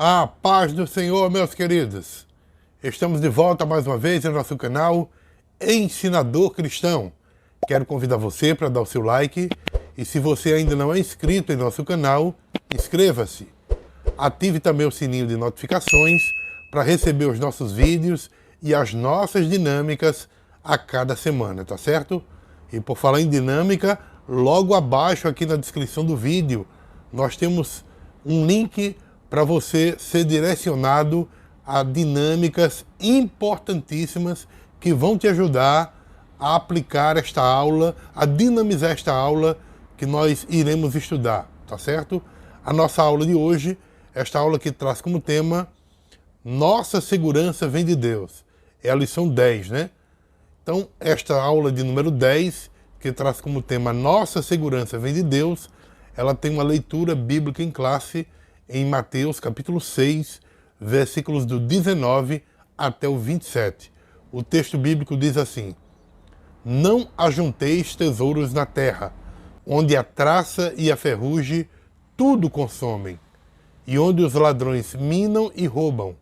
A paz do Senhor, meus queridos. Estamos de volta mais uma vez em nosso canal Ensinador Cristão. Quero convidar você para dar o seu like e se você ainda não é inscrito em nosso canal, inscreva-se. Ative também o sininho de notificações para receber os nossos vídeos e as nossas dinâmicas a cada semana, tá certo? E por falar em dinâmica, logo abaixo aqui na descrição do vídeo, nós temos um link para você ser direcionado a dinâmicas importantíssimas que vão te ajudar a aplicar esta aula, a dinamizar esta aula que nós iremos estudar, tá certo? A nossa aula de hoje, esta aula que traz como tema Nossa Segurança Vem de Deus. É a lição 10, né? Então, esta aula de número 10, que traz como tema Nossa Segurança Vem de Deus, ela tem uma leitura bíblica em classe em Mateus capítulo 6, versículos do 19 até o 27. O texto bíblico diz assim: Não ajunteis tesouros na terra, onde a traça e a ferrugem tudo consomem, e onde os ladrões minam e roubam.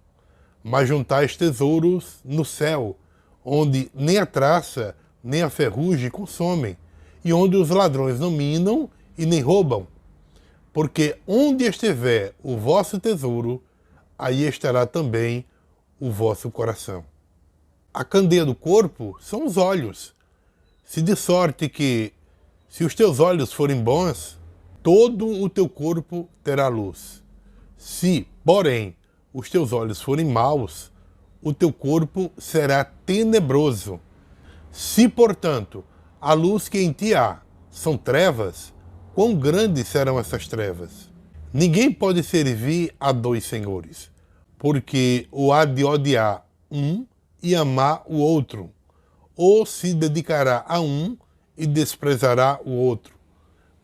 Mas juntais tesouros no céu, onde nem a traça nem a ferrugem consomem, e onde os ladrões não minam e nem roubam. Porque onde estiver o vosso tesouro, aí estará também o vosso coração. A candeia do corpo são os olhos. Se de sorte que, se os teus olhos forem bons, todo o teu corpo terá luz. Se, porém, os teus olhos forem maus, o teu corpo será tenebroso. Se, portanto, a luz que em ti há são trevas, quão grandes serão essas trevas? Ninguém pode servir a dois senhores, porque ou há de odiar um e amar o outro, ou se dedicará a um e desprezará o outro.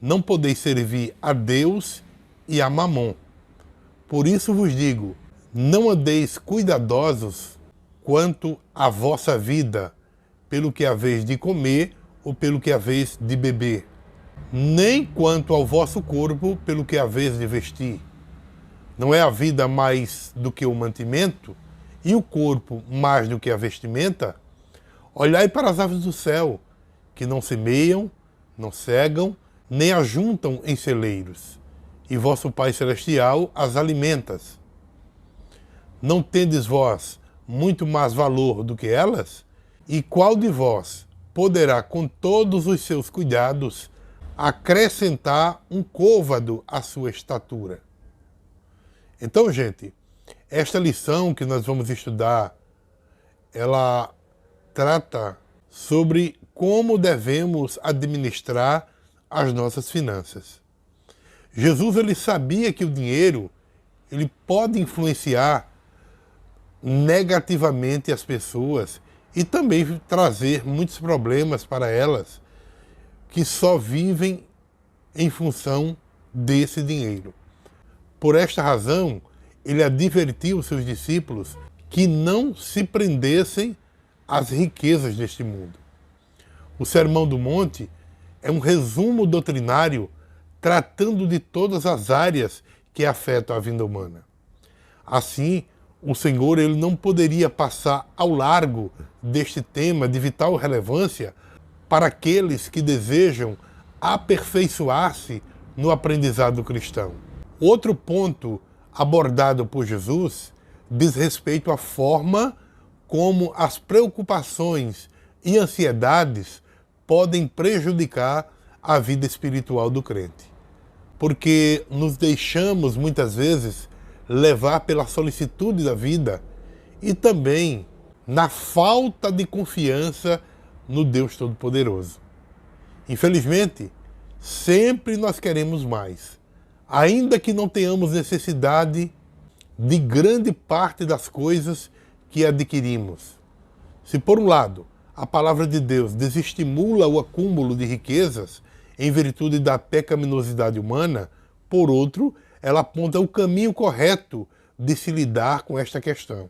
Não podeis servir a Deus e a Mamon. Por isso vos digo, não andeis cuidadosos quanto à vossa vida, pelo que haveis de comer ou pelo que haveis de beber, nem quanto ao vosso corpo, pelo que haveis de vestir. Não é a vida mais do que o mantimento, e o corpo mais do que a vestimenta? Olhai para as aves do céu, que não semeiam, não cegam, nem ajuntam em celeiros, e vosso Pai Celestial as alimenta. Não tendes vós muito mais valor do que elas? E qual de vós poderá, com todos os seus cuidados, acrescentar um côvado à sua estatura? Então, gente, esta lição que nós vamos estudar, ela trata sobre como devemos administrar as nossas finanças. Jesus, ele sabia que o dinheiro, ele pode influenciar negativamente as pessoas e também trazer muitos problemas para elas que só vivem em função desse dinheiro. Por esta razão, ele advertiu os seus discípulos que não se prendessem às riquezas deste mundo. O Sermão do Monte é um resumo doutrinário tratando de todas as áreas que afetam a vida humana. Assim, o Senhor, ele não poderia passar ao largo deste tema de vital relevância para aqueles que desejam aperfeiçoar-se no aprendizado cristão. Outro ponto abordado por Jesus diz respeito à forma como as preocupações e ansiedades podem prejudicar a vida espiritual do crente. Porque nos deixamos muitas vezes levar pela solicitude da vida e também na falta de confiança no Deus Todo-Poderoso. Infelizmente, sempre nós queremos mais, ainda que não tenhamos necessidade de grande parte das coisas que adquirimos. Se por um lado, a palavra de Deus desestimula o acúmulo de riquezas em virtude da pecaminosidade humana, por outro, ela aponta o caminho correto de se lidar com esta questão,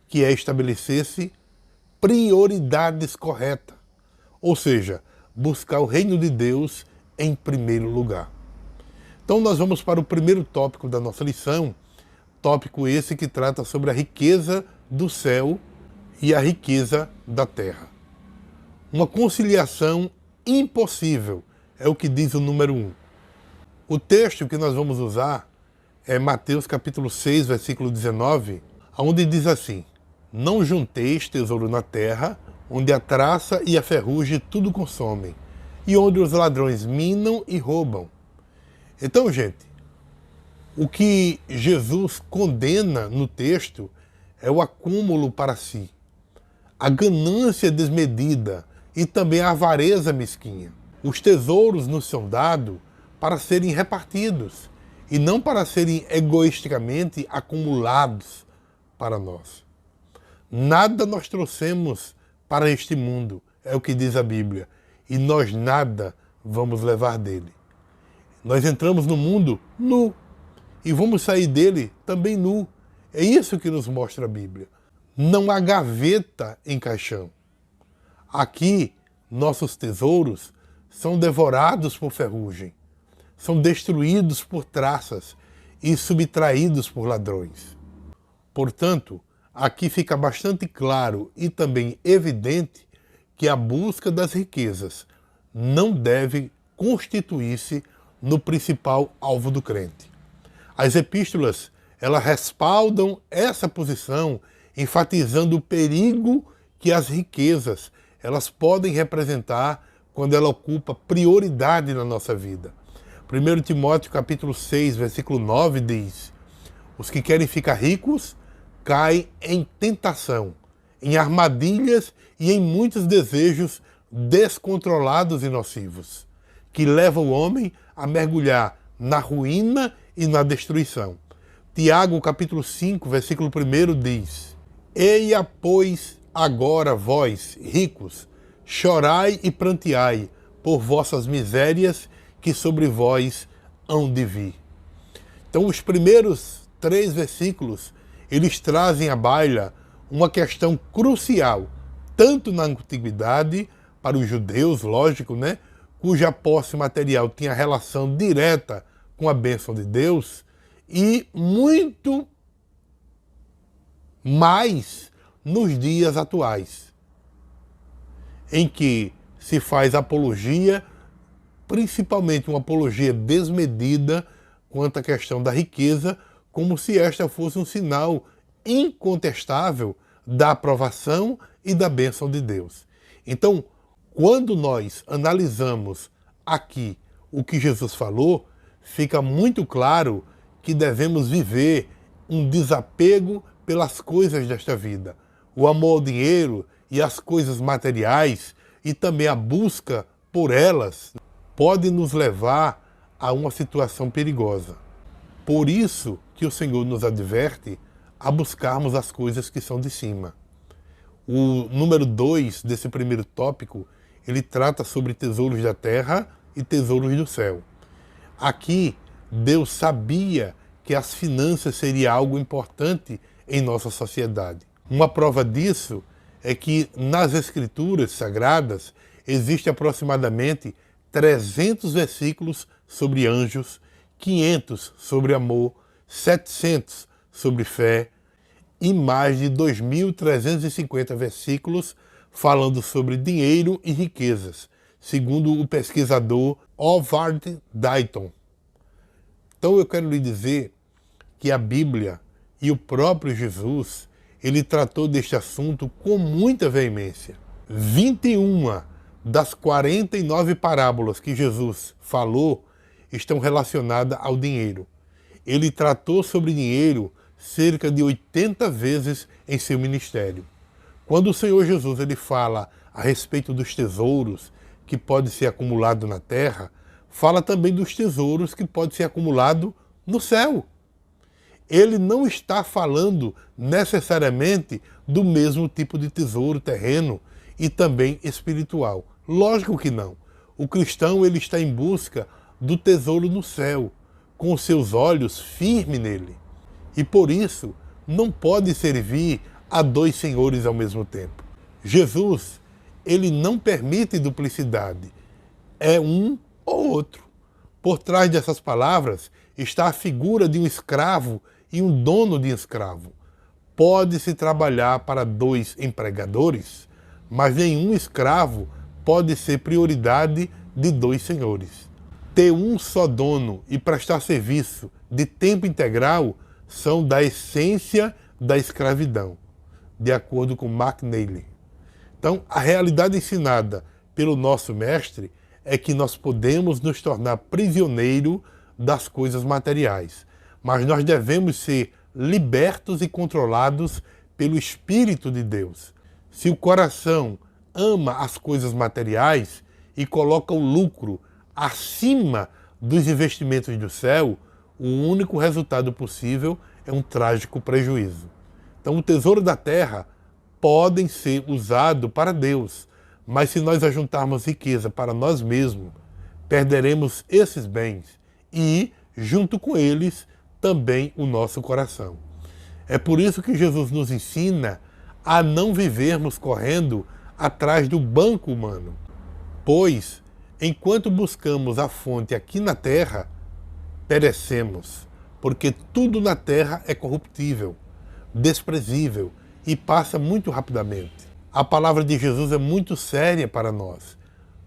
que é estabelecer-se prioridades corretas, ou seja, buscar o reino de Deus em primeiro lugar. Então nós vamos para o primeiro tópico da nossa lição, tópico esse que trata sobre a riqueza do céu e a riqueza da terra. Uma conciliação impossível, é o que diz o número 1. O texto que nós vamos usar é Mateus capítulo 6, versículo 19, onde diz assim: não junteis tesouro na terra, onde a traça e a ferrugem tudo consomem, e onde os ladrões minam e roubam. Então, gente, o que Jesus condena no texto é o acúmulo para si, a ganância desmedida e também a avareza mesquinha. Os tesouros nos são dados para serem repartidos e não para serem egoisticamente acumulados para nós. Nada nós trouxemos para este mundo, é o que diz a Bíblia, e nós nada vamos levar dele. Nós entramos no mundo nu e vamos sair dele também nu. É isso que nos mostra a Bíblia. Não há gaveta em caixão. Aqui, nossos tesouros são devorados por ferrugem, são destruídos por traças e subtraídos por ladrões. Portanto, aqui fica bastante claro e também evidente que a busca das riquezas não deve constituir-se no principal alvo do crente. As epístolas, elas respaldam essa posição, enfatizando o perigo que as riquezas elas podem representar quando ela ocupa prioridade na nossa vida. 1 Timóteo capítulo 6, versículo 9 diz: os que querem ficar ricos caem em tentação, em armadilhas e em muitos desejos descontrolados e nocivos, que levam o homem a mergulhar na ruína e na destruição. Tiago capítulo 5, versículo 1 diz: eia, pois, agora vós, ricos, chorai e pranteai por vossas misérias que sobre vós hão de vir. Então, os primeiros 3 versículos, eles trazem à baila uma questão crucial, tanto na antiguidade, para os judeus, lógico, né, cuja posse material tinha relação direta com a bênção de Deus, e muito mais nos dias atuais, em que se faz apologia, principalmente uma apologia desmedida quanto à questão da riqueza, como se esta fosse um sinal incontestável da aprovação e da bênção de Deus. Então, quando nós analisamos aqui o que Jesus falou, fica muito claro que devemos viver um desapego pelas coisas desta vida. O amor ao dinheiro e às coisas materiais e também a busca por elas pode nos levar a uma situação perigosa. Por isso que o Senhor nos adverte a buscarmos as coisas que são de cima. O número 2 desse primeiro tópico, ele trata sobre tesouros da terra e tesouros do céu. Aqui, Deus sabia que as finanças seria algo importante em nossa sociedade. Uma prova disso é que nas Escrituras Sagradas existe aproximadamente 300 versículos sobre anjos, 500 sobre amor, 700 sobre fé e mais de 2.350 versículos falando sobre dinheiro e riquezas, segundo o pesquisador Howard Dayton. Então eu quero lhe dizer que a Bíblia e o próprio Jesus, ele tratou deste assunto com muita veemência. 21 das 49 parábolas que Jesus falou estão relacionadas ao dinheiro. Ele tratou sobre dinheiro cerca de 80 vezes em seu ministério. Quando o Senhor Jesus ele fala a respeito dos tesouros que pode ser acumulado na terra, fala também dos tesouros que pode ser acumulado no céu. Ele não está falando necessariamente do mesmo tipo de tesouro terreno e também espiritual. Lógico que não. O cristão ele está em busca do tesouro no céu, com os seus olhos firmes nele. E por isso não pode servir a 2 senhores ao mesmo tempo. Jesus, ele não permite duplicidade. É um ou outro. Por trás dessas palavras está a figura de um escravo e um dono de escravo. Pode-se trabalhar para 2 empregadores, mas nenhum escravo pode ser prioridade de 2 senhores. Ter um só dono e prestar serviço de tempo integral são da essência da escravidão, de acordo com Mark Neely. Então, a realidade ensinada pelo nosso mestre é que nós podemos nos tornar prisioneiro das coisas materiais, mas nós devemos ser libertos e controlados pelo Espírito de Deus. Se o coração ama as coisas materiais e coloca o lucro acima dos investimentos do céu, o único resultado possível é um trágico prejuízo. Então, o tesouro da terra podem ser usados para Deus, mas se nós ajuntarmos riqueza para nós mesmos, perderemos esses bens e, junto com eles, também o nosso coração. É por isso que Jesus nos ensina a não vivermos correndo atrás do banco humano, pois, enquanto buscamos a fonte aqui na terra, perecemos, porque tudo na terra é corruptível, desprezível e passa muito rapidamente. A palavra de Jesus é muito séria para nós.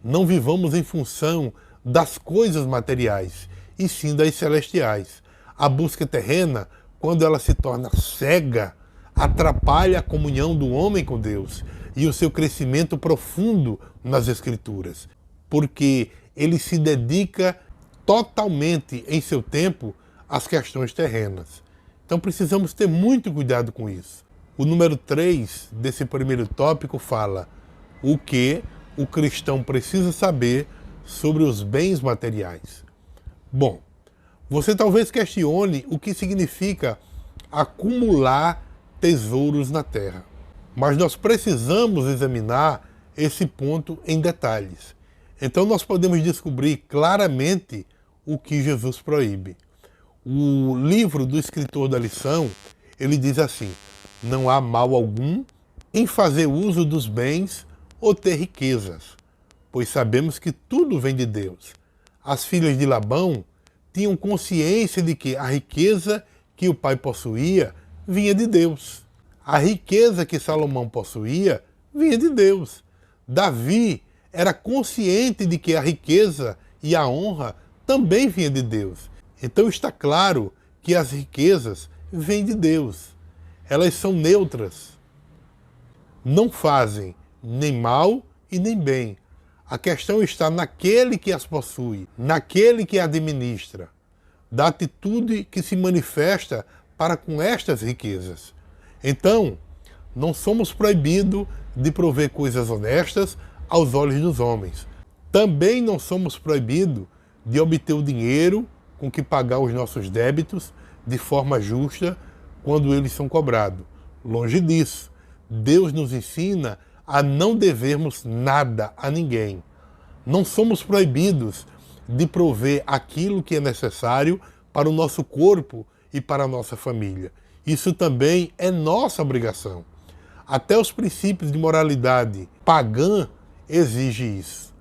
Não vivamos em função das coisas materiais, e sim das celestiais. A busca terrena, quando ela se torna cega, atrapalha a comunhão do homem com Deus e o seu crescimento profundo nas Escrituras, porque ele se dedica totalmente em seu tempo às questões terrenas. Então precisamos ter muito cuidado com isso. O número 3 desse primeiro tópico fala o que o cristão precisa saber sobre os bens materiais. Bom, você talvez questione o que significa acumular tesouros na terra. Mas nós precisamos examinar esse ponto em detalhes. Então nós podemos descobrir claramente o que Jesus proíbe. O livro do escritor da lição, ele diz assim: não há mal algum em fazer uso dos bens ou ter riquezas, pois sabemos que tudo vem de Deus. As filhas de Labão tinham consciência de que a riqueza que o pai possuía vinha de Deus. A riqueza que Salomão possuía vinha de Deus. Davi era consciente de que a riqueza e a honra também vinha de Deus. Então está claro que as riquezas vêm de Deus. Elas são neutras. Não fazem nem mal e nem bem. A questão está naquele que as possui, naquele que administra, da atitude que se manifesta para com estas riquezas. Então, não somos proibidos de prover coisas honestas aos olhos dos homens. Também não somos proibidos de obter o dinheiro com que pagar os nossos débitos de forma justa quando eles são cobrados. Longe disso. Deus nos ensina a não devermos nada a ninguém. Não somos proibidos de prover aquilo que é necessário para o nosso corpo e para a nossa família. Isso também é nossa obrigação. Até os princípios de moralidade pagã exigem isso.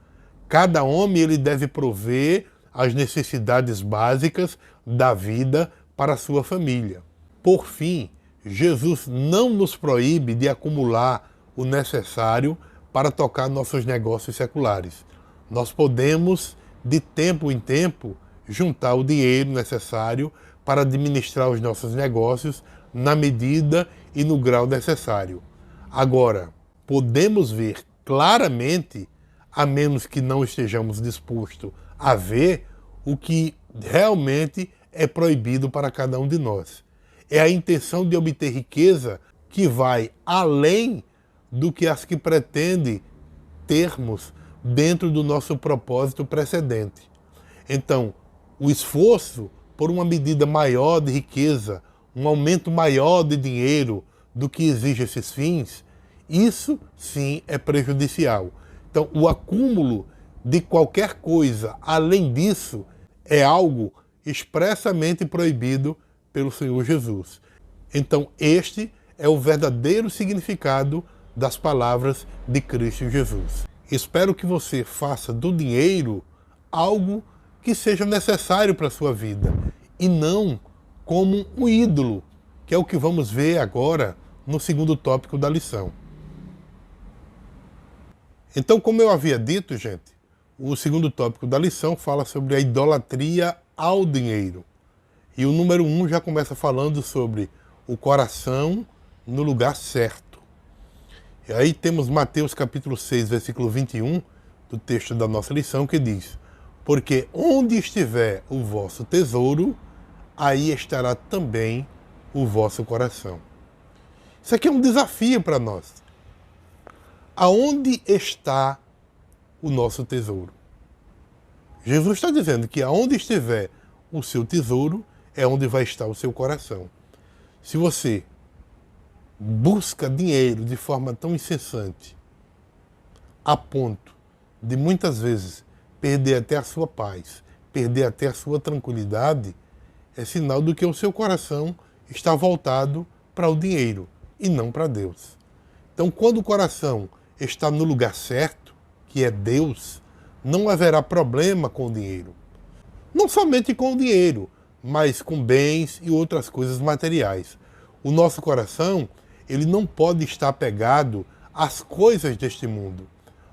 Cada homem ele deve prover as necessidades básicas da vida para a sua família. Por fim, Jesus não nos proíbe de acumular o necessário para tocar nossos negócios seculares. Nós podemos, de tempo em tempo, juntar o dinheiro necessário para administrar os nossos negócios na medida e no grau necessário. Agora, podemos ver claramente, a menos que não estejamos dispostos a ver, o que realmente é proibido para cada um de nós. É a intenção de obter riqueza que vai além do que as que pretende termos dentro do nosso propósito precedente. Então, o esforço por uma medida maior de riqueza, um aumento maior de dinheiro do que exige esses fins, isso sim é prejudicial. Então, o acúmulo de qualquer coisa além disso é algo expressamente proibido pelo Senhor Jesus. Então, este é o verdadeiro significado das palavras de Cristo Jesus. Espero que você faça do dinheiro algo que seja necessário para a sua vida e não como um ídolo, que é o que vamos ver agora no segundo tópico da lição. Então, como eu havia dito, gente, o segundo tópico da lição fala sobre a idolatria ao dinheiro. E o número 1 já começa falando sobre o coração no lugar certo. E aí temos Mateus capítulo 6, versículo 21, do texto da nossa lição, que diz: porque onde estiver o vosso tesouro, aí estará também o vosso coração. Isso aqui é um desafio para nós. Aonde está o nosso tesouro? Jesus está dizendo que aonde estiver o seu tesouro, é onde vai estar o seu coração. Se você busca dinheiro de forma tão incessante, a ponto de muitas vezes perder até a sua paz, perder até a sua tranquilidade, é sinal do que o seu coração está voltado para o dinheiro e não para Deus. Então, quando o coração está no lugar certo, que é Deus, não haverá problema com o dinheiro. Não somente com o dinheiro, mas com bens e outras coisas materiais. O nosso coração, ele não pode estar apegado às coisas deste mundo.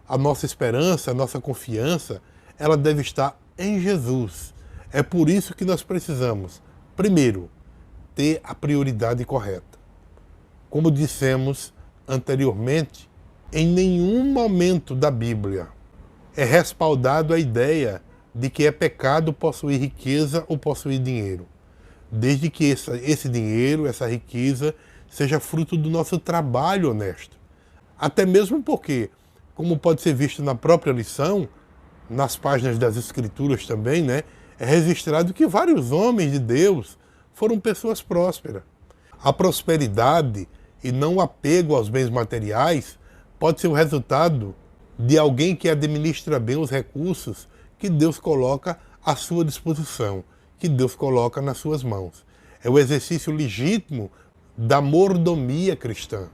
A nossa esperança, a nossa confiança, ela deve estar em Jesus. É por isso que nós precisamos, primeiro, ter a prioridade correta. Como dissemos anteriormente, em nenhum momento da Bíblia é respaldado a ideia de que é pecado possuir riqueza ou possuir dinheiro, desde que esse dinheiro, essa riqueza, seja fruto do nosso trabalho honesto. Até mesmo porque, como pode ser visto na própria lição, nas páginas das Escrituras também, né, é registrado que vários homens de Deus foram pessoas prósperas. A prosperidade e não o apego aos bens materiais pode ser o resultado de alguém que administra bem os recursos que Deus coloca à sua disposição, que Deus coloca nas suas mãos. É o exercício legítimo da mordomia cristã.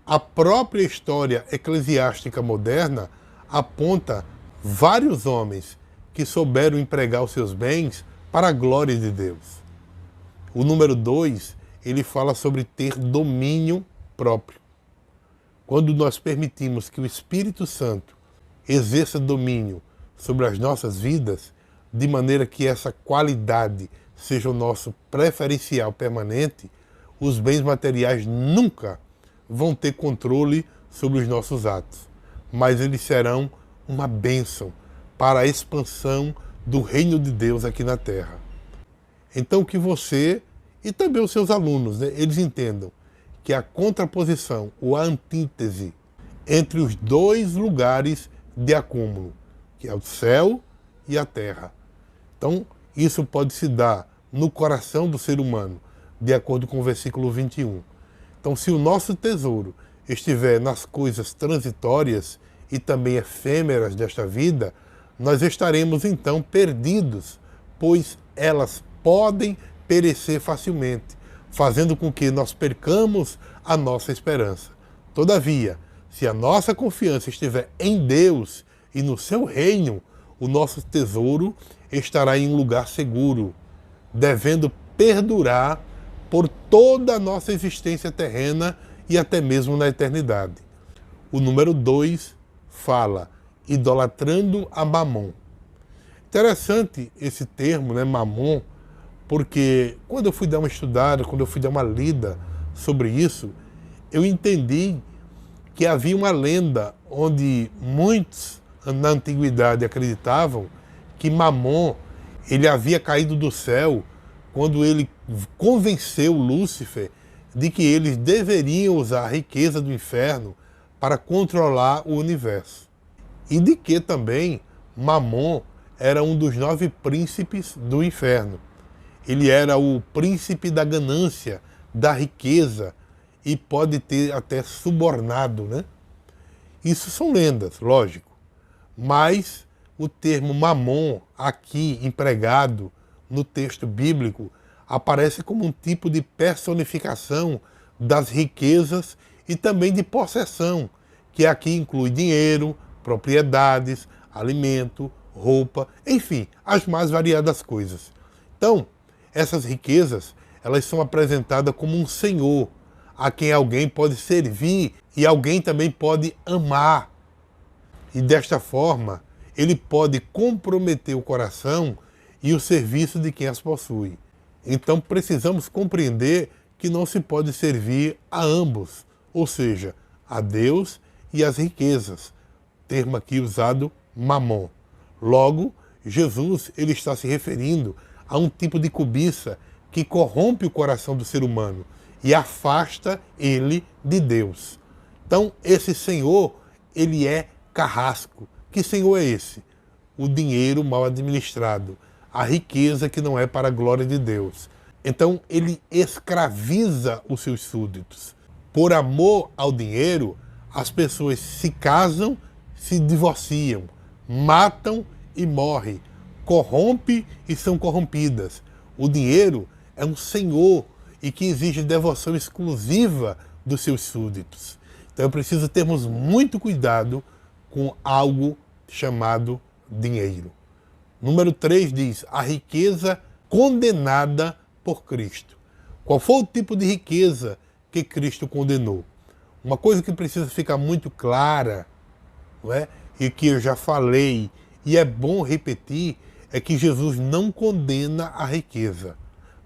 A própria história eclesiástica moderna aponta vários homens que souberam empregar os seus bens para a glória de Deus. O número 2, ele fala sobre ter domínio próprio. Quando nós permitimos que o Espírito Santo exerça domínio sobre as nossas vidas, de maneira que essa qualidade seja o nosso preferencial permanente, os bens materiais nunca vão ter controle sobre os nossos atos, mas eles serão uma bênção para a expansão do reino de Deus aqui na Terra. Então que você e também os seus alunos, né, eles entendam que a contraposição ou a antítese entre os dois lugares de acúmulo, que é o céu e a terra. Então, isso pode se dar no coração do ser humano, de acordo com o versículo 21. Então, se o nosso tesouro estiver nas coisas transitórias e também efêmeras desta vida, nós estaremos então perdidos, pois elas podem perecer facilmente, fazendo com que nós percamos a nossa esperança. Todavia, se a nossa confiança estiver em Deus e no seu reino, o nosso tesouro estará em um lugar seguro, devendo perdurar por toda a nossa existência terrena e até mesmo na eternidade. O número 2 fala, idolatrando a Mamon. Interessante esse termo, né, Mamon, porque quando eu fui dar uma estudada, quando eu fui dar uma lida sobre isso, eu entendi que havia uma lenda onde muitos na antiguidade acreditavam que Mamon ele havia caído do céu quando ele convenceu Lúcifer de que eles deveriam usar a riqueza do inferno para controlar o universo. E de que também Mamon era um dos 9 príncipes do inferno. Ele era o príncipe da ganância, da riqueza, e pode ter até subornado, né? Isso são lendas, lógico. Mas o termo Mamon, aqui empregado no texto bíblico, aparece como um tipo de personificação das riquezas e também de possessão, que aqui inclui dinheiro, propriedades, alimento, roupa, enfim, as mais variadas coisas. Então, essas riquezas, elas são apresentadas como um senhor, a quem alguém pode servir e alguém também pode amar. E desta forma, ele pode comprometer o coração e o serviço de quem as possui. Então precisamos compreender que não se pode servir a ambos, ou seja, a Deus e as riquezas, termo aqui usado mamon. Logo, Jesus ele está se referindo a um tipo de cobiça que corrompe o coração do ser humano e afasta ele de Deus. Então, esse senhor, ele é carrasco. Que senhor é esse? O dinheiro mal administrado, a riqueza que não é para a glória de Deus. Então, ele escraviza os seus súditos. Por amor ao dinheiro, as pessoas se casam, se divorciam, matam e morrem, corrompe e são corrompidas. O dinheiro é um senhor e que exige devoção exclusiva dos seus súditos. Então é preciso termos muito cuidado com algo chamado dinheiro. Número 3 diz, a riqueza condenada por Cristo. Qual foi o tipo de riqueza que Cristo condenou? Uma coisa que precisa ficar muito clara, não é? E que eu já falei, e é bom repetir, é que Jesus não condena a riqueza,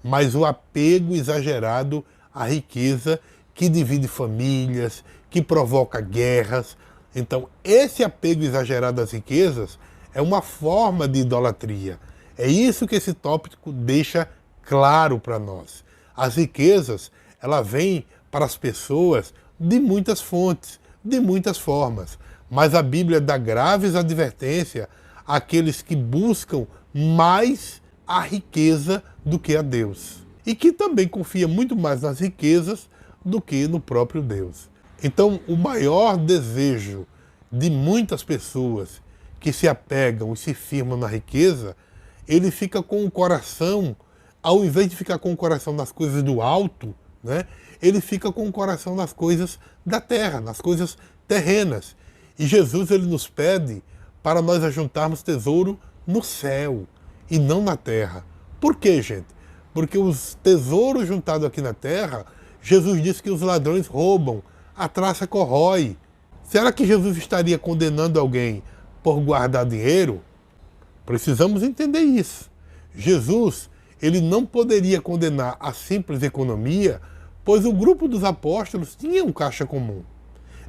mas o apego exagerado à riqueza que divide famílias, que provoca guerras. Então, esse apego exagerado às riquezas é uma forma de idolatria. É isso que esse tópico deixa claro para nós. As riquezas, elas vêm para as pessoas de muitas fontes, de muitas formas. Mas a Bíblia dá graves advertências àqueles que buscam mais a riqueza do que a Deus. E que também confia muito mais nas riquezas do que no próprio Deus. Então, o maior desejo de muitas pessoas que se apegam e se firmam na riqueza, ele fica com o coração, ao invés de ficar com o coração nas coisas do alto, né, ele fica com o coração nas coisas da terra, nas coisas terrenas. E Jesus ele nos pede para nós ajuntarmos tesouro no céu e não na terra. Por quê, gente? Porque os tesouros juntados aqui na terra, Jesus disse que os ladrões roubam, a traça corrói. Será que Jesus estaria condenando alguém por guardar dinheiro? Precisamos entender isso. Jesus, ele não poderia condenar a simples economia, pois o grupo dos apóstolos tinha um caixa comum.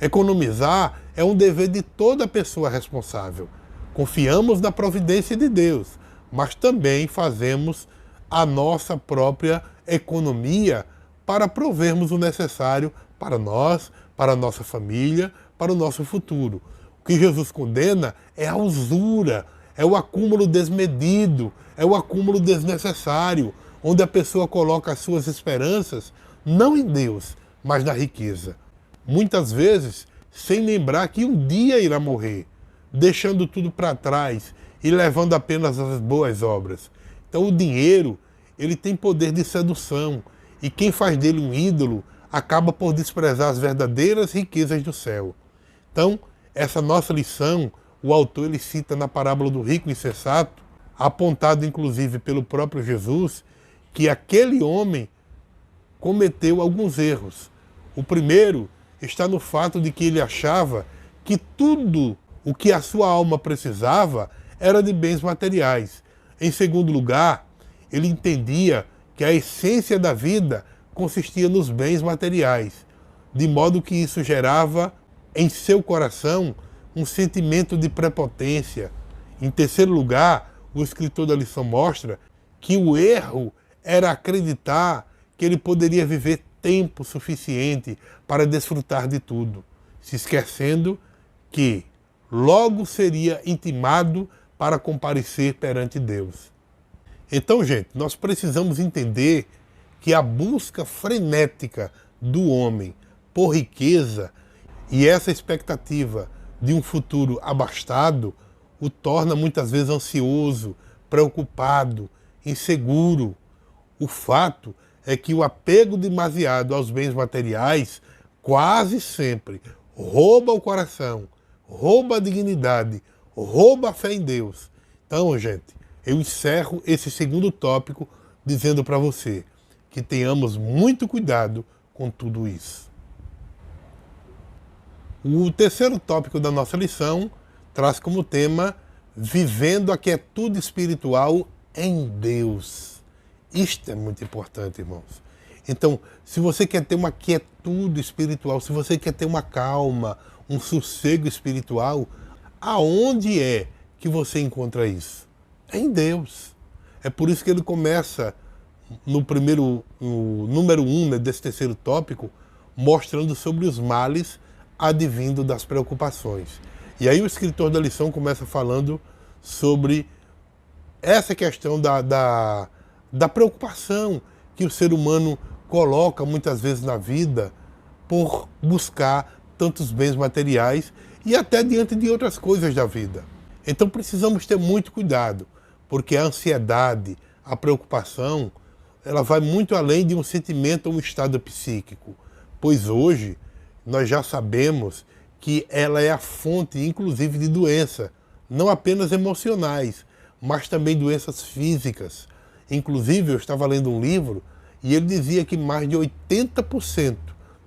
Economizar é um dever de toda pessoa responsável. Confiamos na providência de Deus, mas também fazemos a nossa própria economia para provermos o necessário para nós, para a nossa família, para o nosso futuro. O que Jesus condena é a usura, é o acúmulo desmedido, é o acúmulo desnecessário, onde a pessoa coloca as suas esperanças não em Deus, mas na riqueza. Muitas vezes, sem lembrar que um dia irá morrer, deixando tudo para trás e levando apenas as boas obras. Então o dinheiro, ele tem poder de sedução, e quem faz dele um ídolo acaba por desprezar as verdadeiras riquezas do céu. Então, essa nossa lição, o autor ele cita na parábola do rico insensato, apontado inclusive pelo próprio Jesus, que aquele homem cometeu alguns erros. O primeiro está no fato de que ele achava que tudo o que a sua alma precisava era de bens materiais. Em segundo lugar, ele entendia que a essência da vida consistia nos bens materiais, de modo que isso gerava em seu coração um sentimento de prepotência. Em terceiro lugar, o escritor da lição mostra que o erro era acreditar que ele poderia viver tempo suficiente para desfrutar de tudo, se esquecendo que logo seria intimado para comparecer perante Deus. Então, gente, nós precisamos entender que a busca frenética do homem por riqueza e essa expectativa de um futuro abastado o torna muitas vezes ansioso, preocupado, inseguro. O fato é que o apego demasiado aos bens materiais quase sempre rouba o coração, rouba a dignidade, rouba a fé em Deus. Então, gente, eu encerro esse segundo tópico dizendo para você que tenhamos muito cuidado com tudo isso. O terceiro tópico da nossa lição traz como tema vivendo a quietude espiritual em Deus. Isto é muito importante, irmãos. Então, se você quer ter uma quietude espiritual, se você quer ter uma calma, um sossego espiritual, aonde é que você encontra isso? É em Deus. É por isso que ele começa no número 1, né, desse terceiro tópico, mostrando sobre os males advindo das preocupações. E aí o escritor da lição começa falando sobre essa questão da preocupação que o ser humano coloca muitas vezes na vida por buscar tantos bens materiais e até diante de outras coisas da vida. Então precisamos ter muito cuidado, porque a ansiedade, a preocupação, ela vai muito além de um sentimento ou um estado psíquico, pois hoje nós já sabemos que ela é a fonte, inclusive, de doença, não apenas emocionais, mas também doenças físicas. Inclusive, eu estava lendo um livro e ele dizia que mais de 80%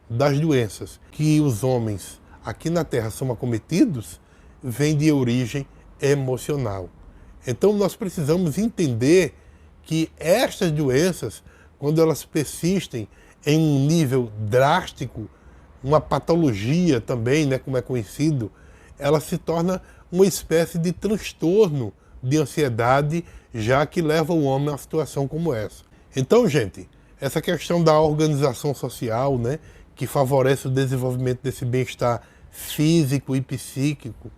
das doenças que os homens aqui na Terra são acometidos vêm de origem emocional. Então nós precisamos entender que estas doenças, quando elas persistem em um nível drástico, uma patologia também, né, como é conhecido, ela se torna uma espécie de transtorno de ansiedade, já que leva o homem a uma situação como essa. Então, gente, essa questão da organização social, né, que favorece o desenvolvimento desse bem-estar físico e psíquico,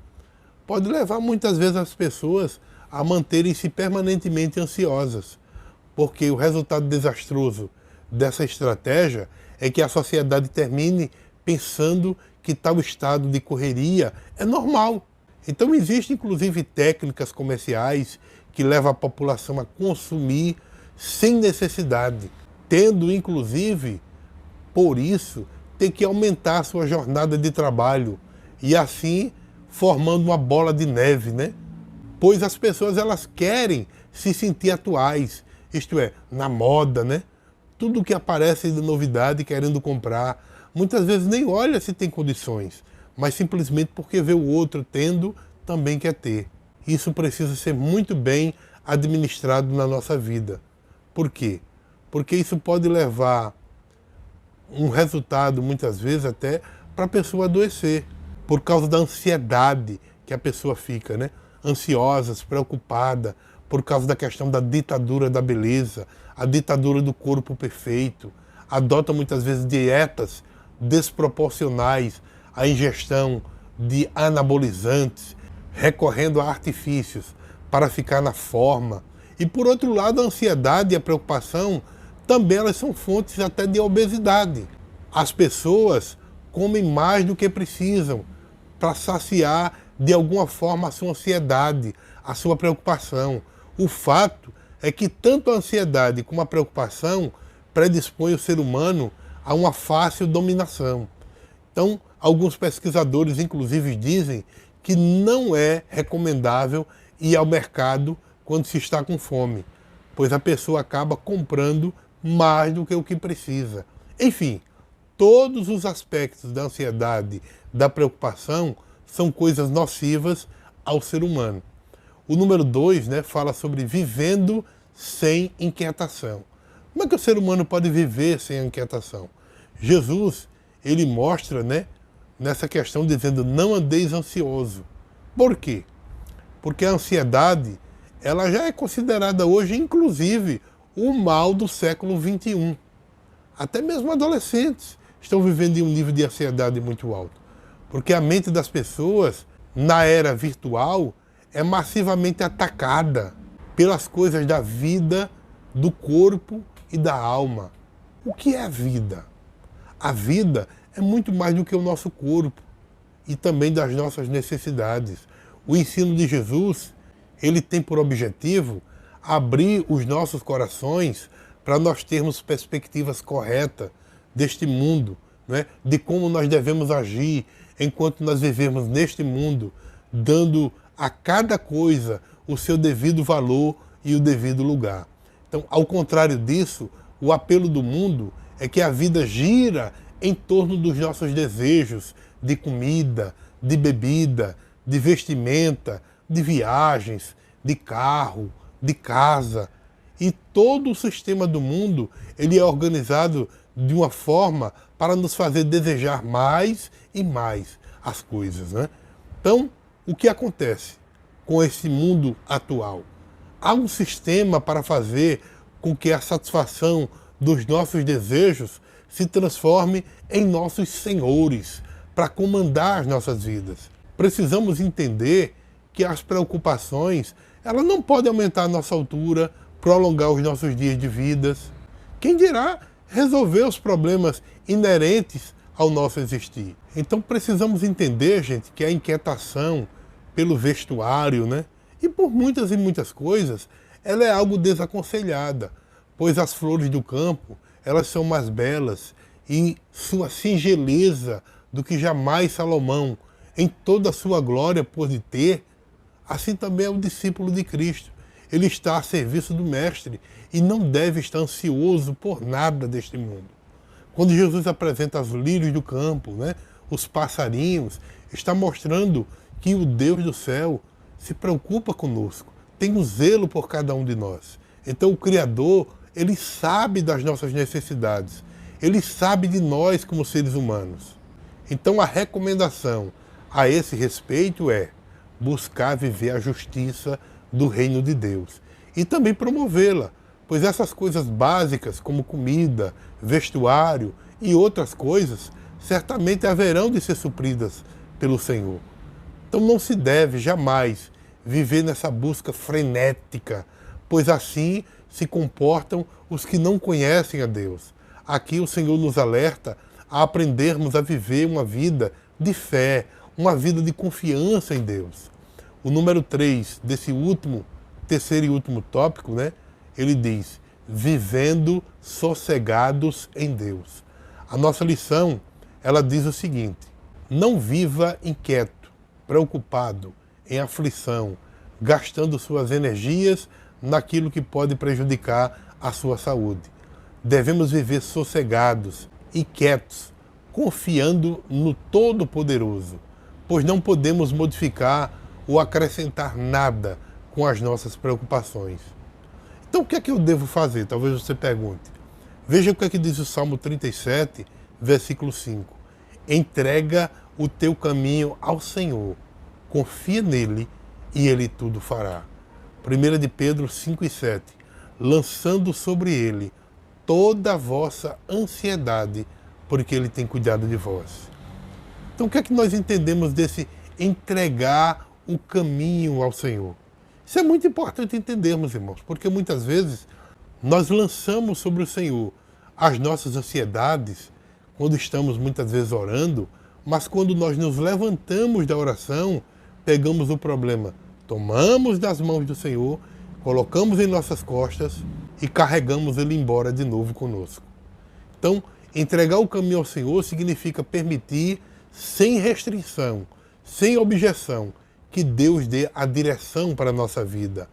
pode levar muitas vezes as pessoas a manterem-se permanentemente ansiosas, porque o resultado desastroso dessa estratégia é que a sociedade termine pensando que tal estado de correria é normal. Então existem inclusive técnicas comerciais que levam a população a consumir sem necessidade, tendo inclusive, por isso, ter que aumentar a sua jornada de trabalho e assim formando uma bola de neve, né? Pois as pessoas elas querem se sentir atuais, isto é, na moda, né? Tudo que aparece de novidade querendo comprar, muitas vezes nem olha se tem condições, mas simplesmente porque vê o outro tendo, também quer ter. Isso precisa ser muito bem administrado na nossa vida. Por quê? Porque isso pode levar um resultado, muitas vezes até, para a pessoa adoecer, por causa da ansiedade que a pessoa fica, né? Ansiosa, preocupada, por causa da questão da ditadura da beleza, a ditadura do corpo perfeito, adota muitas vezes dietas desproporcionais à ingestão de anabolizantes, recorrendo a artifícios para ficar na forma. E por outro lado, a ansiedade e a preocupação também elas são fontes até de obesidade. As pessoas comem mais do que precisam para saciar de alguma forma a sua ansiedade, a sua preocupação. O fato é que tanto a ansiedade como a preocupação predispõem o ser humano a uma fácil dominação. Então, alguns pesquisadores inclusive dizem que não é recomendável ir ao mercado quando se está com fome, pois a pessoa acaba comprando mais do que o que precisa. Enfim, todos os aspectos da ansiedade, da preocupação, são coisas nocivas ao ser humano. O número 2, né, fala sobre vivendo sem inquietação. Como é que o ser humano pode viver sem inquietação? Jesus, ele mostra, né, nessa questão dizendo, não andeis ansioso. Por quê? Porque a ansiedade, ela já é considerada hoje, inclusive, o mal do século XXI. Até mesmo adolescentes estão vivendo em um nível de ansiedade muito alto. Porque a mente das pessoas, na era virtual, é massivamente atacada pelas coisas da vida, do corpo e da alma. O que é a vida? A vida é muito mais do que o nosso corpo e também das nossas necessidades. O ensino de Jesus, ele tem por objetivo abrir os nossos corações para nós termos perspectivas corretas deste mundo, né? De como nós devemos agir enquanto nós vivemos neste mundo, dando a cada coisa o seu devido valor e o devido lugar. Então, ao contrário disso, O apelo do mundo é que a vida gira em torno dos nossos desejos de comida, de bebida, de vestimenta, de viagens, de carro, de casa. E todo o sistema do mundo ele é organizado de uma forma para nos fazer desejar mais e mais as coisas, né? Então, o que acontece com esse mundo atual? Há um sistema para fazer com que a satisfação dos nossos desejos se transforme em nossos senhores, para comandar as nossas vidas. Precisamos entender que as preocupações, elas não podem aumentar a nossa altura, prolongar os nossos dias de vidas. Quem dirá resolver os problemas inerentes ao nosso existir? Então precisamos entender, gente, que a inquietação pelo vestuário, né, e por muitas e muitas coisas, ela é algo desaconselhada, pois as flores do campo, elas são mais belas em sua singeleza do que jamais Salomão, em toda a sua glória, pôde ter. Assim também é o discípulo de Cristo. Ele está a serviço do Mestre e não deve estar ansioso por nada deste mundo. Quando Jesus apresenta os lírios do campo, né, os passarinhos, está mostrando que o Deus do céu se preocupa conosco, tem um zelo por cada um de nós. Então o Criador, ele sabe das nossas necessidades, ele sabe de nós como seres humanos. Então a recomendação a esse respeito é buscar viver a justiça do reino de Deus e também promovê-la, pois essas coisas básicas como comida, vestuário e outras coisas certamente haverão de ser supridas pelo Senhor. Então não se deve jamais viver nessa busca frenética, pois assim se comportam os que não conhecem a Deus. Aqui o Senhor nos alerta a aprendermos a viver uma vida de fé, uma vida de confiança em Deus. O número 3 desse terceiro e último tópico, né, ele diz, vivendo sossegados em Deus. A nossa lição, ela diz o seguinte, não viva inquieto, preocupado, em aflição, gastando suas energias naquilo que pode prejudicar a sua saúde. Devemos viver sossegados e quietos, confiando no Todo-Poderoso, pois não podemos modificar ou acrescentar nada com as nossas preocupações. Então o que é que eu devo fazer? Talvez você pergunte. Veja o que é que diz o Salmo 37, versículo 5. Entrega o teu caminho ao Senhor, confia nele e ele tudo fará. 1 de Pedro 5 e 7. Lançando sobre ele toda a vossa ansiedade, porque ele tem cuidado de vós. Então o que é que nós entendemos desse entregar o caminho ao Senhor? Isso é muito importante entendermos, irmãos, porque muitas vezes nós lançamos sobre o Senhor as nossas ansiedades, quando estamos muitas vezes orando, mas quando nós nos levantamos da oração, pegamos o problema, tomamos das mãos do Senhor, colocamos em nossas costas e carregamos ele embora de novo conosco. Então, entregar o caminho ao Senhor significa permitir, sem restrição, sem objeção, que Deus dê a direção para a nossa vida.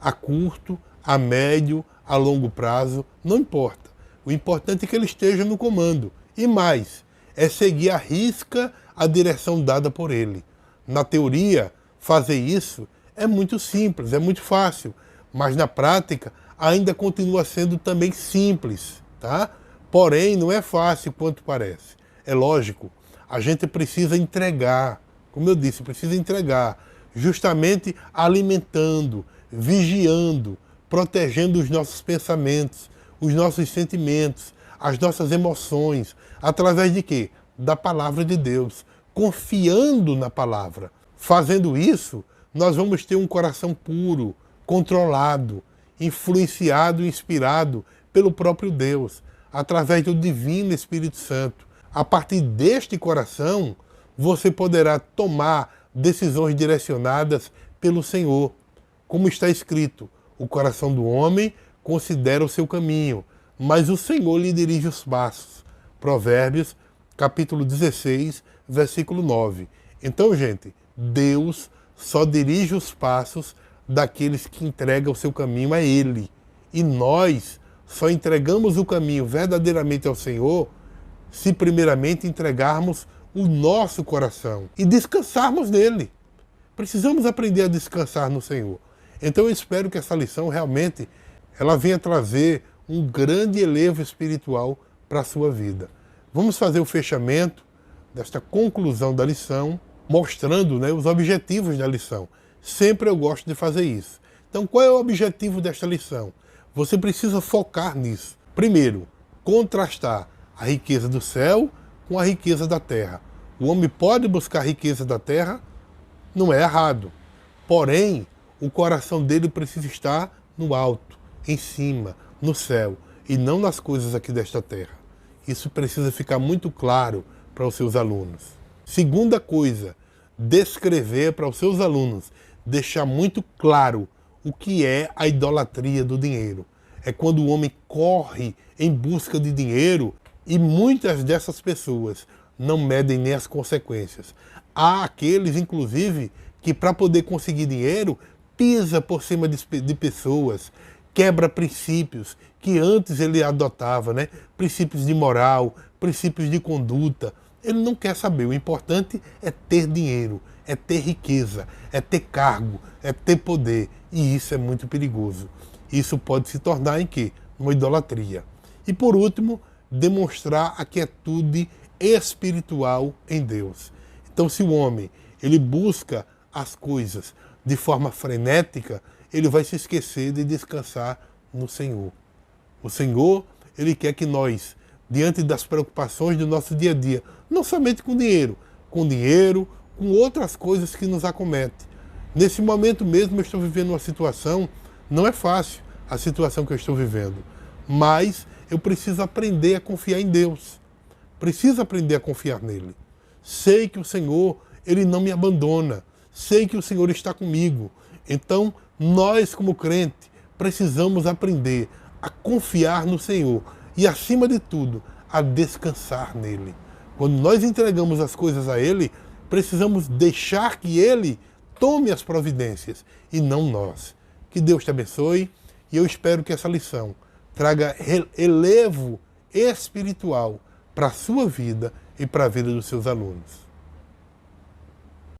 A curto, a médio, a longo prazo, não importa. O importante é que ele esteja no comando. E mais, é seguir à risca a direção dada por ele. Na teoria, fazer isso é muito simples, é muito fácil, mas na prática ainda continua sendo também simples, tá? Porém, não é fácil quanto parece. É lógico, a gente precisa entregar, como eu disse, precisa entregar, justamente alimentando, vigiando, protegendo os nossos pensamentos, os nossos sentimentos, as nossas emoções, através de quê? Da palavra de Deus, confiando na palavra. Fazendo isso, nós vamos ter um coração puro, controlado, influenciado e inspirado pelo próprio Deus, através do divino Espírito Santo. A partir deste coração, você poderá tomar decisões direcionadas pelo Senhor. Como está escrito, o coração do homem considera o seu caminho, mas o Senhor lhe dirige os passos. Provérbios, capítulo 16, versículo 9. Então, gente, Deus só dirige os passos daqueles que entregam o seu caminho a Ele. E nós só entregamos o caminho verdadeiramente ao Senhor se primeiramente entregarmos o nosso coração e descansarmos nele. Precisamos aprender a descansar no Senhor. Então eu espero que essa lição realmente ela venha trazer um grande elevo espiritual para a sua vida. Vamos fazer o fechamento desta conclusão da lição, mostrando, né, os objetivos da lição. Sempre eu gosto de fazer isso. Então qual é o objetivo desta lição? Você precisa focar nisso. Primeiro, contrastar a riqueza do céu com a riqueza da terra. O homem pode buscar a riqueza da terra, não é errado. Porém, o coração dele precisa estar no alto, em cima, no céu, e não nas coisas aqui desta terra. Isso precisa ficar muito claro para os seus alunos. Segunda coisa, descrever para os seus alunos, deixar muito claro o que é a idolatria do dinheiro. É quando o homem corre em busca de dinheiro e muitas dessas pessoas não medem nem as consequências. Há aqueles, inclusive, que para poder conseguir dinheiro, pisa por cima de pessoas, quebra princípios que antes ele adotava, né? Princípios de moral, princípios de conduta. Ele não quer saber. O importante é ter dinheiro, é ter riqueza, é ter cargo, é ter poder. E isso é muito perigoso. Isso pode se tornar em quê? Uma idolatria. E por último, demonstrar a quietude espiritual em Deus. Então, se o homem ele busca as coisas de forma frenética, ele vai se esquecer de descansar no Senhor. O Senhor, ele quer que nós, diante das preocupações do nosso dia a dia, não somente com dinheiro, com outras coisas que nos acometem. Nesse momento mesmo eu estou vivendo uma situação, não é fácil a situação que eu estou vivendo, mas eu preciso aprender a confiar em Deus. Preciso aprender a confiar nele. Sei que o Senhor, ele não me abandona. Sei que o Senhor está comigo. Então, nós como crente, precisamos aprender a confiar no Senhor e, acima de tudo, a descansar nele. Quando nós entregamos as coisas a ele, precisamos deixar que ele tome as providências e não nós. Que Deus te abençoe e eu espero que essa lição traga elevo espiritual para a sua vida e para a vida dos seus alunos.